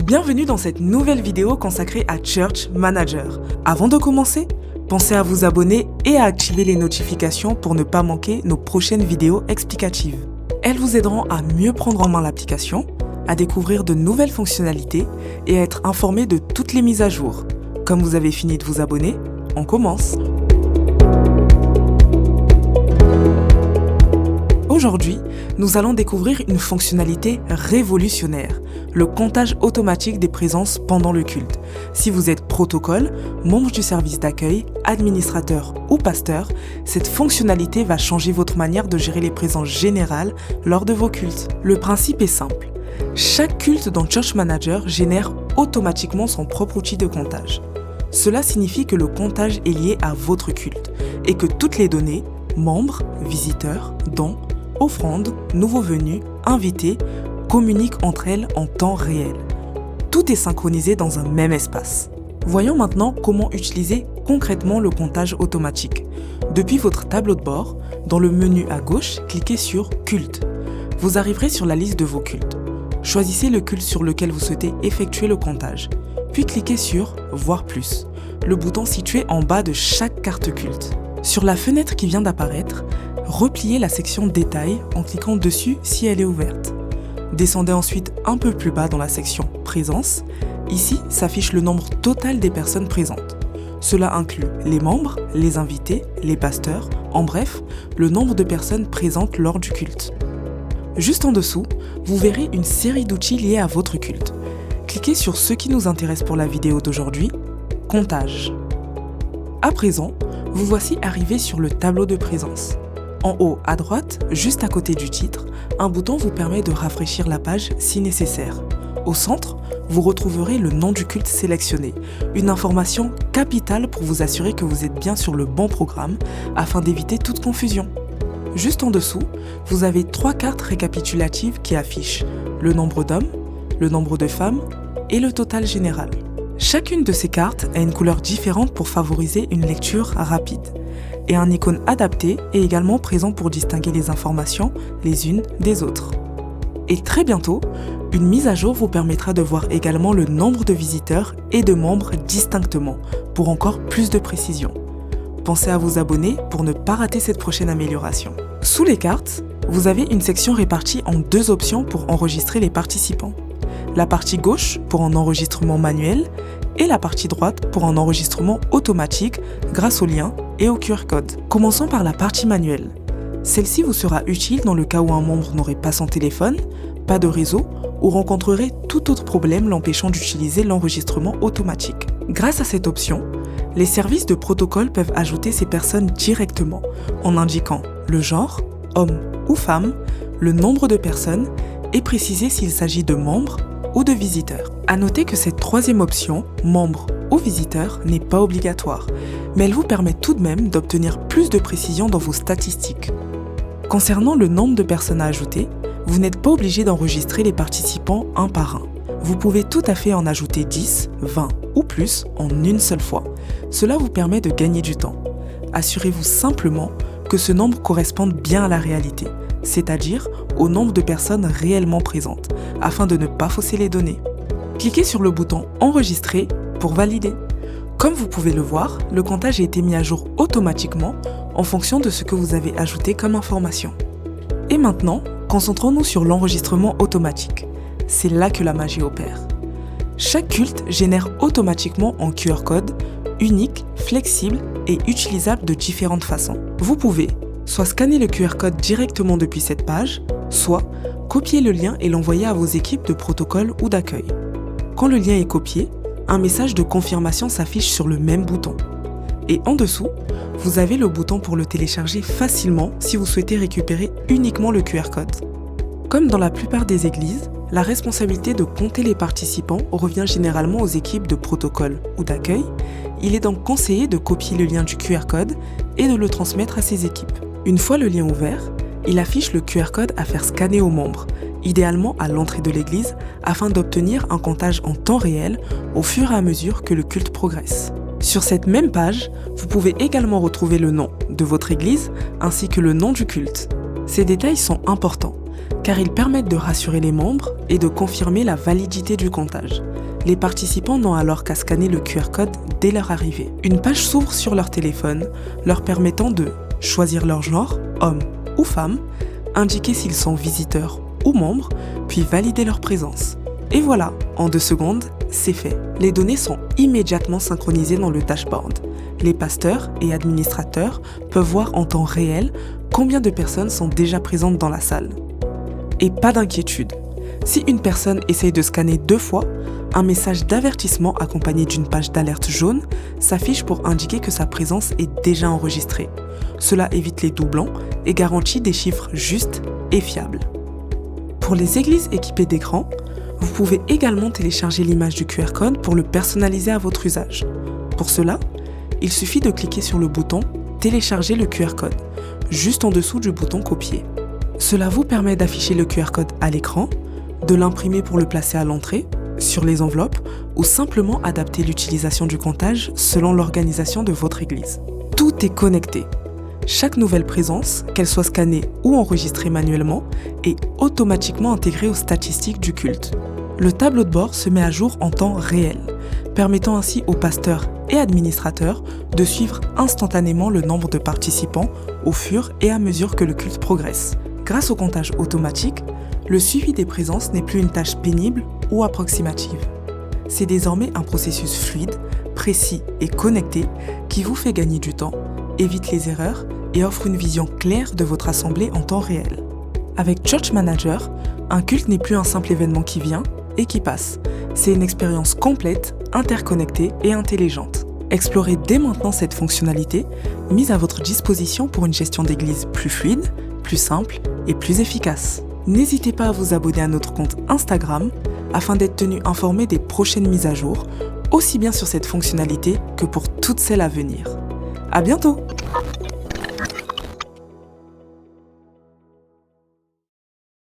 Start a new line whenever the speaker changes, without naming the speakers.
Bienvenue dans cette nouvelle vidéo consacrée à Church Manager. Avant de commencer, pensez à vous abonner et à activer les notifications pour ne pas manquer nos prochaines vidéos explicatives. Elles vous aideront à mieux prendre en main l'application, à découvrir de nouvelles fonctionnalités et à être informé de toutes les mises à jour. Comme vous avez fini de vous abonner, on commence. Aujourd'hui, nous allons découvrir une fonctionnalité révolutionnaire, le comptage automatique des présences pendant le culte. Si vous êtes protocole, membre du service d'accueil, administrateur ou pasteur, cette fonctionnalité va changer votre manière de gérer les présences générales lors de vos cultes. Le principe est simple. Chaque culte dans Church Manager génère automatiquement son propre outil de comptage. Cela signifie que le comptage est lié à votre culte et que toutes les données, membres, visiteurs, dons, offrandes, nouveaux venus, invités, communiquent entre elles en temps réel. Tout est synchronisé dans un même espace. Voyons maintenant comment utiliser concrètement le comptage automatique. Depuis votre tableau de bord, dans le menu à gauche, cliquez sur « Culte ». Vous arriverez sur la liste de vos cultes. Choisissez le culte sur lequel vous souhaitez effectuer le comptage, puis cliquez sur « Voir plus », le bouton situé en bas de chaque carte culte. Sur la fenêtre qui vient d'apparaître, repliez la section Détails en cliquant dessus si elle est ouverte. Descendez ensuite un peu plus bas dans la section Présence. Ici s'affiche le nombre total des personnes présentes. Cela inclut les membres, les invités, les pasteurs, en bref, le nombre de personnes présentes lors du culte. Juste en dessous, vous verrez une série d'outils liés à votre culte. Cliquez sur ce qui nous intéresse pour la vidéo d'aujourd'hui, Comptage. À présent, vous voici arrivé sur le tableau de présence. En haut à droite, juste à côté du titre, un bouton vous permet de rafraîchir la page si nécessaire. Au centre, vous retrouverez le nom du culte sélectionné, une information capitale pour vous assurer que vous êtes bien sur le bon programme afin d'éviter toute confusion. Juste en dessous, vous avez 3 cartes récapitulatives qui affichent le nombre d'hommes, le nombre de femmes et le total général. Chacune de ces cartes a une couleur différente pour favoriser une lecture rapide. Et un icône adapté est également présent pour distinguer les informations les unes des autres. Et très bientôt, une mise à jour vous permettra de voir également le nombre de visiteurs et de membres distinctement, pour encore plus de précision. Pensez à vous abonner pour ne pas rater cette prochaine amélioration. Sous les cartes, vous avez une section répartie en 2 options pour enregistrer les participants. La partie gauche pour un enregistrement manuel et la partie droite pour un enregistrement automatique grâce aux liens et au QR code. Commençons par la partie manuelle. Celle-ci vous sera utile dans le cas où un membre n'aurait pas son téléphone, pas de réseau ou rencontrerait tout autre problème l'empêchant d'utiliser l'enregistrement automatique. Grâce à cette option, les services de protocole peuvent ajouter ces personnes directement en indiquant le genre, homme ou femme, le nombre de personnes et préciser s'il s'agit de membres ou de visiteurs. À noter que cette troisième option, membre ou visiteur, n'est pas obligatoire, mais elle vous permet tout de même d'obtenir plus de précision dans vos statistiques. Concernant le nombre de personnes à ajouter, vous n'êtes pas obligé d'enregistrer les participants un par un. Vous pouvez tout à fait en ajouter 10, 20 ou plus en une seule fois. Cela vous permet de gagner du temps. Assurez-vous simplement que ce nombre corresponde bien à la réalité, c'est-à-dire au nombre de personnes réellement présentes, afin de ne pas fausser les données. Cliquez sur le bouton « Enregistrer » pour valider. Comme vous pouvez le voir, le comptage a été mis à jour automatiquement en fonction de ce que vous avez ajouté comme information. Et maintenant, concentrons-nous sur l'enregistrement automatique. C'est là que la magie opère. Chaque culte génère automatiquement un QR code unique, flexible et utilisable de différentes façons. Vous pouvez soit scanner le QR code directement depuis cette page, soit copier le lien et l'envoyer à vos équipes de protocole ou d'accueil. Quand le lien est copié, un message de confirmation s'affiche sur le même bouton. Et en dessous, vous avez le bouton pour le télécharger facilement si vous souhaitez récupérer uniquement le QR code. Comme dans la plupart des églises, la responsabilité de compter les participants revient généralement aux équipes de protocole ou d'accueil. Il est donc conseillé de copier le lien du QR code et de le transmettre à ces équipes. Une fois le lien ouvert, il affiche le QR code à faire scanner aux membres, idéalement à l'entrée de l'église, afin d'obtenir un comptage en temps réel au fur et à mesure que le culte progresse. Sur cette même page, vous pouvez également retrouver le nom de votre église ainsi que le nom du culte. Ces détails sont importants, car ils permettent de rassurer les membres et de confirmer la validité du comptage. Les participants n'ont alors qu'à scanner le QR code dès leur arrivée. Une page s'ouvre sur leur téléphone, leur permettant de choisir leur genre, homme ou femme, indiquer s'ils sont visiteurs ou membres, puis valider leur présence. Et voilà, en 2 secondes, c'est fait. Les données sont immédiatement synchronisées dans le dashboard. Les pasteurs et administrateurs peuvent voir en temps réel combien de personnes sont déjà présentes dans la salle. Et pas d'inquiétude, si une personne essaye de scanner 2 fois, un message d'avertissement accompagné d'une page d'alerte jaune s'affiche pour indiquer que sa présence est déjà enregistrée. Cela évite les doublons et garantit des chiffres justes et fiables. Pour les églises équipées d'écran, vous pouvez également télécharger l'image du QR code pour le personnaliser à votre usage. Pour cela, il suffit de cliquer sur le bouton « Télécharger le QR code » juste en dessous du bouton « Copier ». Cela vous permet d'afficher le QR code à l'écran, de l'imprimer pour le placer à l'entrée, sur les enveloppes ou simplement adapter l'utilisation du comptage selon l'organisation de votre église. Tout est connecté. Chaque nouvelle présence, qu'elle soit scannée ou enregistrée manuellement, est automatiquement intégrée aux statistiques du culte. Le tableau de bord se met à jour en temps réel, permettant ainsi aux pasteurs et administrateurs de suivre instantanément le nombre de participants au fur et à mesure que le culte progresse. Grâce au comptage automatique, le suivi des présences n'est plus une tâche pénible ou approximative. C'est désormais un processus fluide, précis et connecté qui vous fait gagner du temps, évite les erreurs et offre une vision claire de votre assemblée en temps réel. Avec Church Manager, un culte n'est plus un simple événement qui vient et qui passe. C'est une expérience complète, interconnectée et intelligente. Explorez dès maintenant cette fonctionnalité mise à votre disposition pour une gestion d'église plus fluide, plus simple et plus efficace. N'hésitez pas à vous abonner à notre compte Instagram afin d'être tenu informé des prochaines mises à jour, aussi bien sur cette fonctionnalité que pour toutes celles à venir. À bientôt!